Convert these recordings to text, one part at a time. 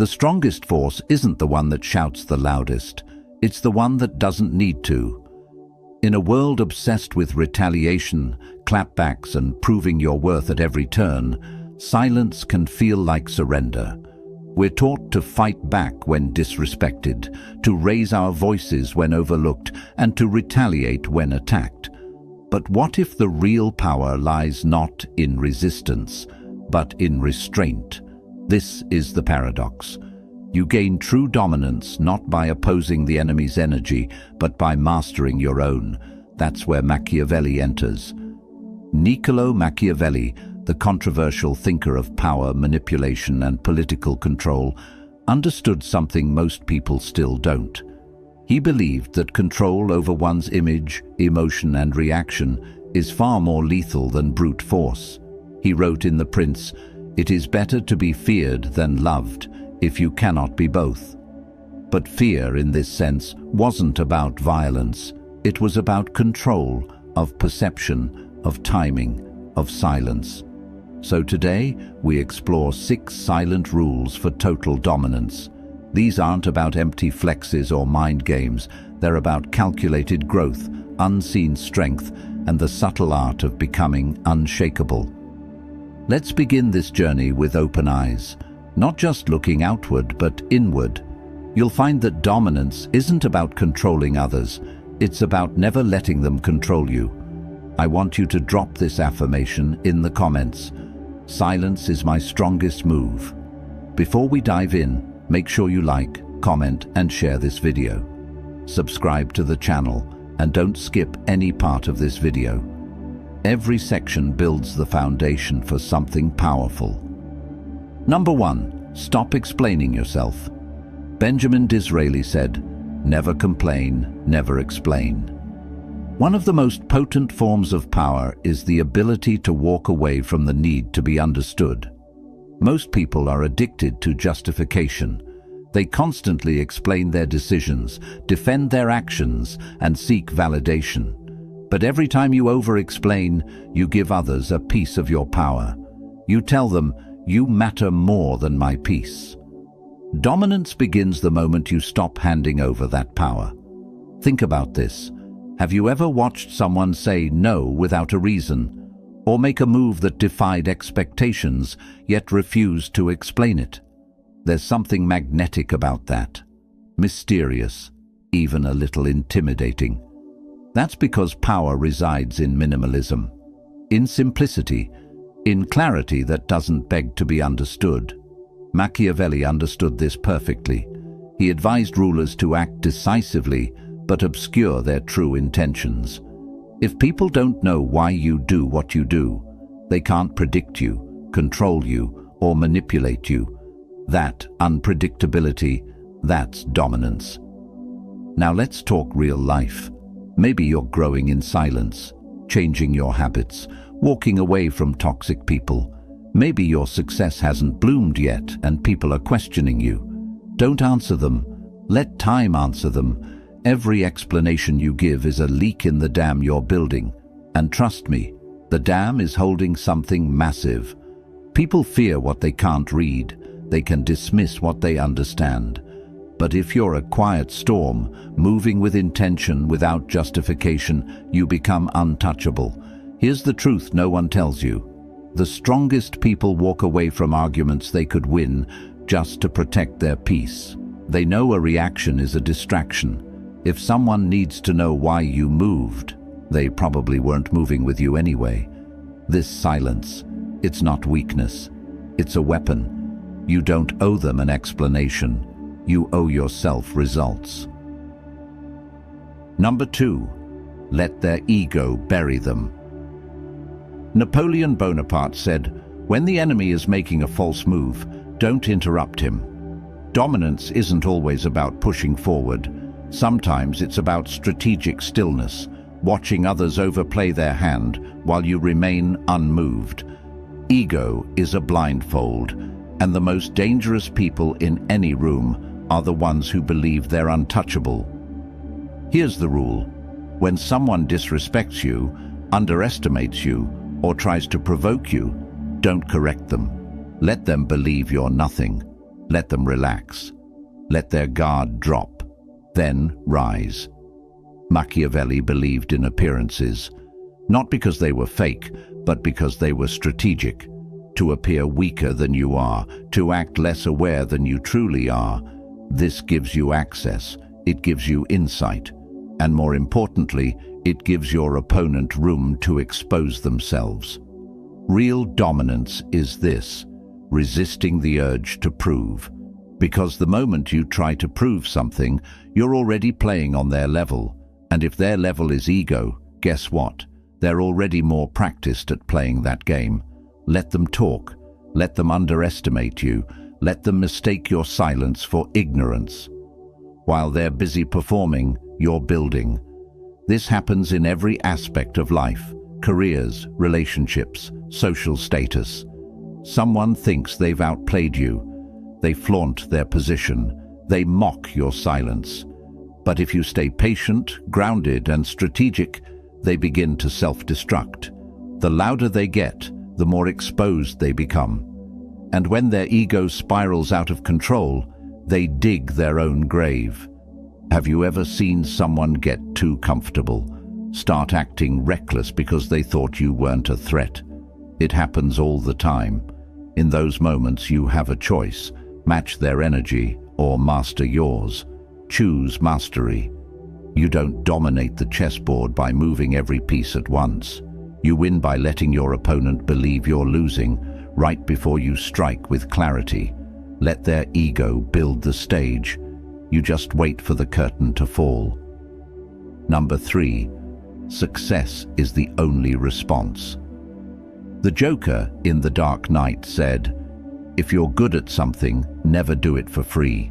The strongest force isn't the one that shouts the loudest. It's the one that doesn't need to. In a world obsessed with retaliation, clapbacks, and proving your worth at every turn, silence can feel like surrender. We're taught to fight back when disrespected, to raise our voices when overlooked, and to retaliate when attacked. But what if the real power lies not in resistance, but in restraint? This is the paradox. You gain true dominance not by opposing the enemy's energy, but by mastering your own. That's where Machiavelli enters. Niccolo Machiavelli, the controversial thinker of power, manipulation, and political control, understood something most people still don't. He believed that control over one's image, emotion, and reaction is far more lethal than brute force. He wrote in The Prince, "It is better to be feared than loved, if you cannot be both." But fear, in this sense, wasn't about violence. It was about control, of perception, of timing, of silence. So today, we explore 6 silent rules for total dominance. These aren't about empty flexes or mind games. They're about calculated growth, unseen strength, and the subtle art of becoming unshakable. Let's begin this journey with open eyes. Not just looking outward, but inward. You'll find that dominance isn't about controlling others. It's about never letting them control you. I want you to drop this affirmation in the comments. Silence is my strongest move. Before we dive in, make sure you like, comment, and share this video. Subscribe to the channel, and don't skip any part of this video. Every section builds the foundation for something powerful. Number 1. Stop explaining yourself. Benjamin Disraeli said, "Never complain, never explain." One of the most potent forms of power is the ability to walk away from the need to be understood. Most people are addicted to justification. They constantly explain their decisions, defend their actions, and seek validation. But every time you over-explain, you give others a piece of your power. You tell them, "You matter more than my peace." Dominance begins the moment you stop handing over that power. Think about this. Have you ever watched someone say no without a reason, or make a move that defied expectations, yet refused to explain it? There's something magnetic about that. Mysterious, even a little intimidating. That's because power resides in minimalism, in simplicity, in clarity that doesn't beg to be understood. Machiavelli understood this perfectly. He advised rulers to act decisively but obscure their true intentions. If people don't know why you do what you do, they can't predict you, control you, or manipulate you. That unpredictability, that's dominance. Now let's talk real life. Maybe you're growing in silence, changing your habits, walking away from toxic people. Maybe your success hasn't bloomed yet and people are questioning you. Don't answer them. Let time answer them. Every explanation you give is a leak in the dam you're building. And trust me, the dam is holding something massive. People fear what they can't read. They can dismiss what they understand. But if you're a quiet storm, moving with intention without justification, you become untouchable. Here's the truth no one tells you. The strongest people walk away from arguments they could win just to protect their peace. They know a reaction is a distraction. If someone needs to know why you moved, they probably weren't moving with you anyway. This silence, it's not weakness. It's a weapon. You don't owe them an explanation. You owe yourself results. Number 2, let their ego bury them. Napoleon Bonaparte said, "When the enemy is making a false move, don't interrupt him." Dominance isn't always about pushing forward. Sometimes it's about strategic stillness, watching others overplay their hand while you remain unmoved. Ego is a blindfold, and the most dangerous people in any room are the ones who believe they're untouchable. Here's the rule. When someone disrespects you, underestimates you, or tries to provoke you, don't correct them. Let them believe you're nothing. Let them relax. Let their guard drop. Then rise. Machiavelli believed in appearances, not because they were fake, but because they were strategic. To appear weaker than you are, to act less aware than you truly are. This gives you access, it gives you insight, and more importantly, it gives your opponent room to expose themselves. Real dominance is this: resisting the urge to prove. Because the moment you try to prove something, you're already playing on their level. And if their level is ego, guess what? They're already more practiced at playing that game. Let them talk. Let them underestimate you. Let them mistake your silence for ignorance. While they're busy performing, you're building. This happens in every aspect of life: careers, relationships, social status. Someone thinks they've outplayed you. They flaunt their position. They mock your silence. But if you stay patient, grounded, and strategic, they begin to self-destruct. The louder they get, the more exposed they become. And when their ego spirals out of control, they dig their own grave. Have you ever seen someone get too comfortable, start acting reckless because they thought you weren't a threat? It happens all the time. In those moments you have a choice: match their energy or master yours. Choose mastery. You don't dominate the chessboard by moving every piece at once. You win by letting your opponent believe you're losing right before you strike with clarity. Let their ego build the stage. You just wait for the curtain to fall. Number 3. Success is the only response. The Joker in The Dark Knight said, "If you're good at something, never do it for free."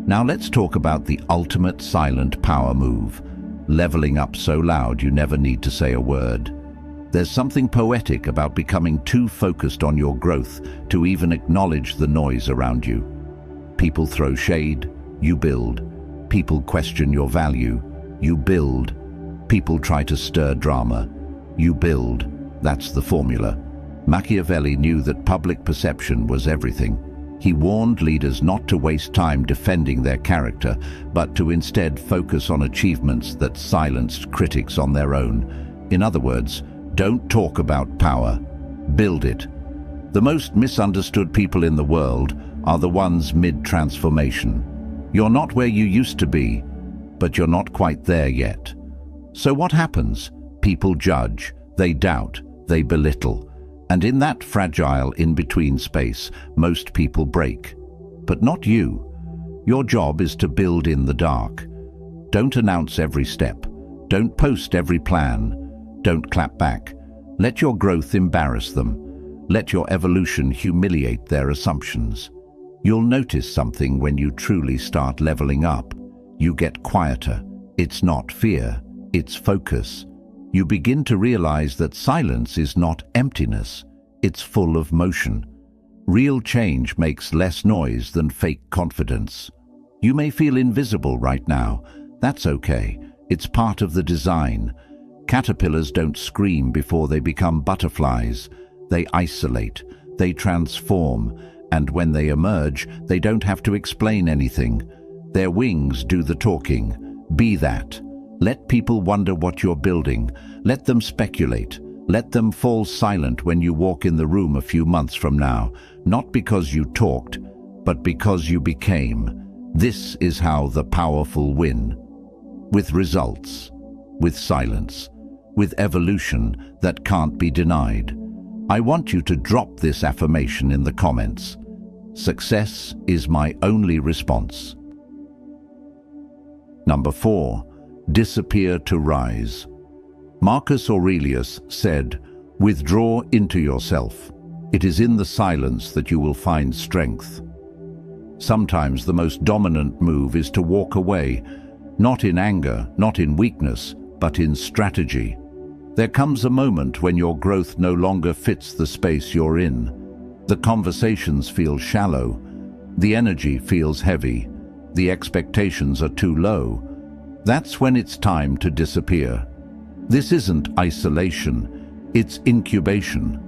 Now let's talk about the ultimate silent power move, leveling up so loud you never need to say a word. There's something poetic about becoming too focused on your growth to even acknowledge the noise around you. People throw shade, you build. People question your value, you build. People try to stir drama, you build. That's the formula. Machiavelli knew that public perception was everything. He warned leaders not to waste time defending their character, but to instead focus on achievements that silenced critics on their own. In other words, don't talk about power, build it. The most misunderstood people in the world are the ones mid-transformation. You're not where you used to be, but you're not quite there yet. So what happens? People judge, they doubt, they belittle. And in that fragile in-between space, most people break. But not you. Your job is to build in the dark. Don't announce every step. Don't post every plan. Don't clap back. Let your growth embarrass them. Let your evolution humiliate their assumptions. You'll notice something when you truly start leveling up. You get quieter. It's not fear, it's focus. You begin to realize that silence is not emptiness, it's full of motion. Real change makes less noise than fake confidence. You may feel invisible right now. That's okay. It's part of the design. Caterpillars don't scream before they become butterflies. They isolate, they transform, and when they emerge, they don't have to explain anything. Their wings do the talking. Be that. Let people wonder what you're building. Let them speculate. Let them fall silent when you walk in the room a few months from now, not because you talked, but because you became. This is how the powerful win. With results, with silence, with evolution that can't be denied. I want you to drop this affirmation in the comments. Success is my only response. Number 4. Disappear to rise. Marcus Aurelius said, "Withdraw into yourself. It is in the silence that you will find strength." Sometimes the most dominant move is to walk away, not in anger, not in weakness, but in strategy. There comes a moment when your growth no longer fits the space you're in. The conversations feel shallow, the energy feels heavy, the expectations are too low. That's when it's time to disappear. This isn't isolation, it's incubation.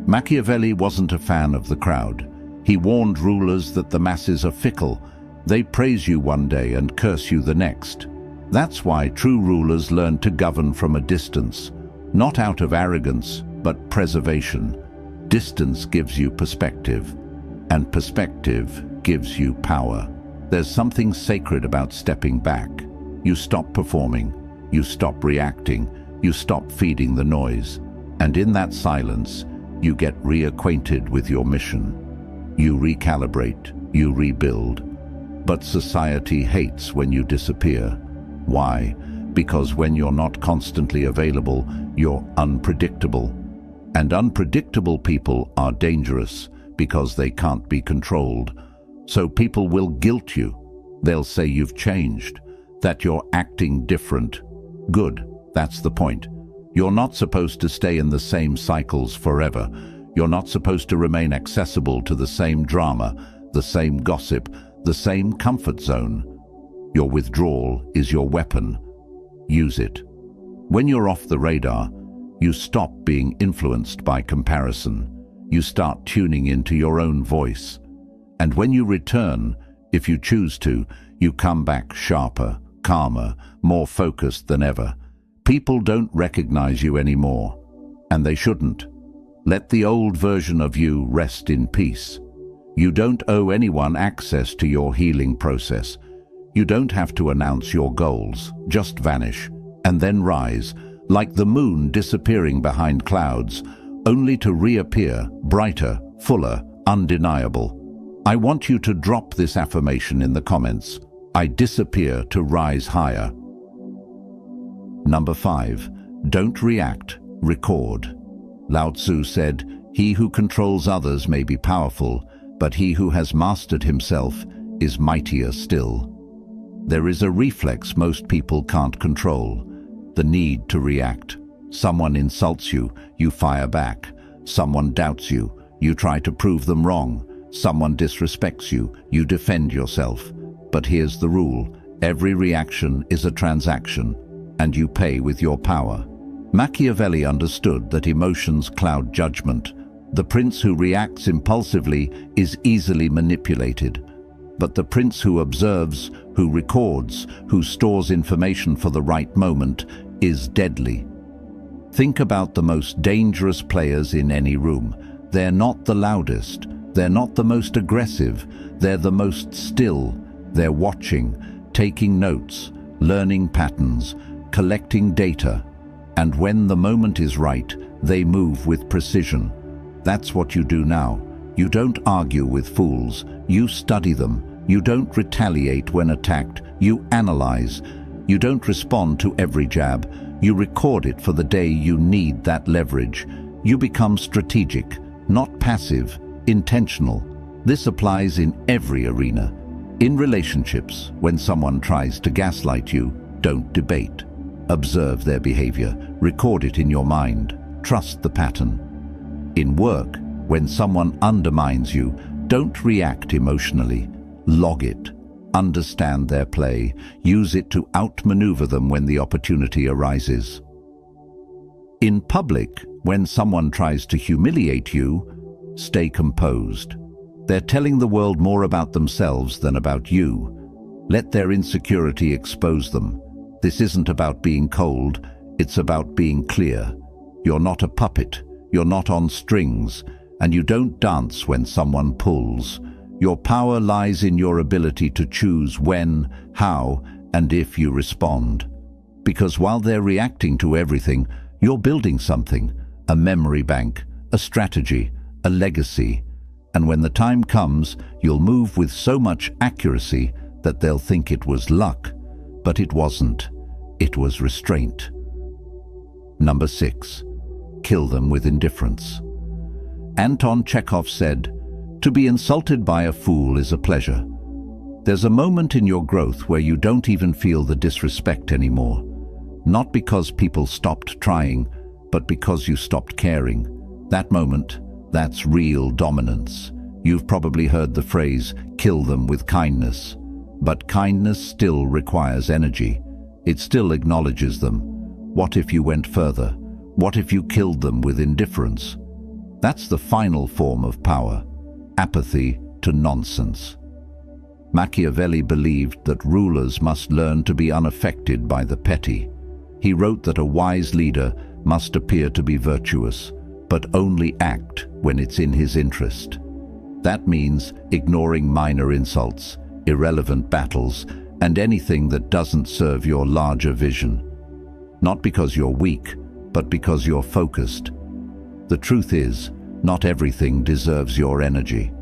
Machiavelli wasn't a fan of the crowd. He warned rulers that the masses are fickle. They praise you one day and curse you the next. That's why true rulers learn to govern from a distance, not out of arrogance, but preservation. Distance gives you perspective, and perspective gives you power. There's something sacred about stepping back. You stop performing, you stop reacting, you stop feeding the noise. And in that silence, you get reacquainted with your mission. You recalibrate, you rebuild. But society hates when you disappear. Why? Because when you're not constantly available, you're unpredictable. And unpredictable people are dangerous because they can't be controlled. So people will guilt you. They'll say you've changed, that you're acting different. Good, that's the point. You're not supposed to stay in the same cycles forever. You're not supposed to remain accessible to the same drama, the same gossip, the same comfort zone. Your withdrawal is your weapon. Use it. When you're off the radar, you stop being influenced by comparison. You start tuning into your own voice. And when you return, if you choose to, you come back sharper, calmer, more focused than ever. People don't recognize you anymore, and they shouldn't. Let the old version of you rest in peace. You don't owe anyone access to your healing process. You don't have to announce your goals, just vanish, and then rise, like the moon disappearing behind clouds, only to reappear, brighter, fuller, undeniable. I want you to drop this affirmation in the comments. I disappear to rise higher. Number 5. Don't react, record. Lao Tzu said, "He who controls others may be powerful, but he who has mastered himself is mightier still." There is a reflex most people can't control, the need to react. Someone insults you, you fire back. Someone doubts you, you try to prove them wrong. Someone disrespects you, you defend yourself. But here's the rule: every reaction is a transaction, and you pay with your power. Machiavelli understood that emotions cloud judgment. The prince who reacts impulsively is easily manipulated. But the prince who observes, who records, who stores information for the right moment is deadly. Think about the most dangerous players in any room. They're not the loudest, they're not the most aggressive, they're the most still. They're watching, taking notes, learning patterns, collecting data. And when the moment is right, they move with precision. That's what you do now. You don't argue with fools, you study them. You don't retaliate when attacked, you analyze. You don't respond to every jab, you record it for the day you need that leverage. You become strategic, not passive, intentional. This applies in every arena. In relationships, when someone tries to gaslight you, don't debate. Observe their behavior, record it in your mind, trust the pattern. In work, when someone undermines you, don't react emotionally. Log it. Understand their play. Use it to outmaneuver them when the opportunity arises. In public, when someone tries to humiliate you, stay composed. They're telling the world more about themselves than about you. Let their insecurity expose them. This isn't about being cold, it's about being clear. You're not a puppet, you're not on strings, and you don't dance when someone pulls. Your power lies in your ability to choose when, how, and if you respond. Because while they're reacting to everything, you're building something, a memory bank, a strategy, a legacy. And when the time comes, you'll move with so much accuracy that they'll think it was luck. But it wasn't. It was restraint. Number 6. Kill them with indifference. Anton Chekhov said, "To be insulted by a fool is a pleasure." There's a moment in your growth where you don't even feel the disrespect anymore. Not because people stopped trying, but because you stopped caring. That moment, that's real dominance. You've probably heard the phrase, "kill them with kindness." But kindness still requires energy. It still acknowledges them. What if you went further? What if you killed them with indifference? That's the final form of power. apathy to nonsense. Machiavelli believed that rulers must learn to be unaffected by the petty. He wrote that a wise leader must appear to be virtuous, but only act when it's in his interest. That means ignoring minor insults, irrelevant battles, and anything that doesn't serve your larger vision. Not because you're weak, but because you're focused. The truth is, not everything deserves your energy.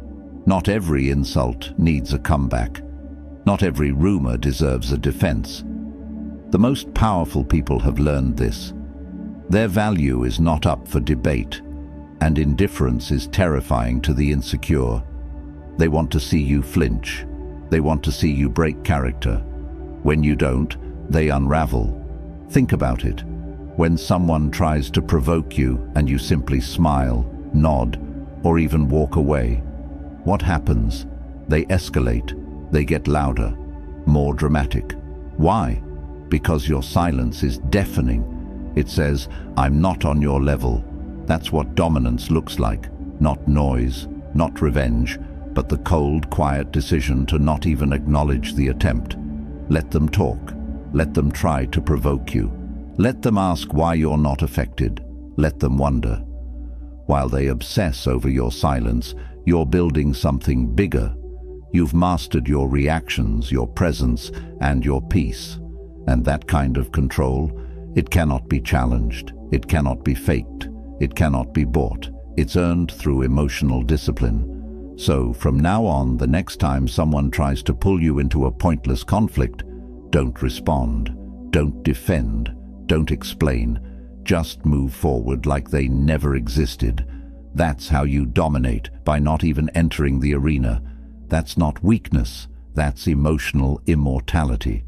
Not every insult needs a comeback. Not every rumor deserves a defense. The most powerful people have learned this. Their value is not up for debate, and indifference is terrifying to the insecure. They want to see you flinch. They want to see you break character. When you don't, they unravel. Think about it. When someone tries to provoke you and you simply smile, nod, or even walk away, what happens? They escalate. They get louder, more dramatic. Why? Because your silence is deafening. It says, "I'm not on your level." That's what dominance looks like. Not noise, not revenge, but the cold, quiet decision to not even acknowledge the attempt. Let them talk. Let them try to provoke you. Let them ask why you're not affected. Let them wonder. While they obsess over your silence, you're building something bigger. You've mastered your reactions, your presence, and your peace. And that kind of control, it cannot be challenged. It cannot be faked. It cannot be bought. It's earned through emotional discipline. So, from now on, the next time someone tries to pull you into a pointless conflict, don't respond. Don't defend. Don't explain. Just move forward like they never existed. That's how you dominate, by not even entering the arena. That's not weakness. That's emotional immortality.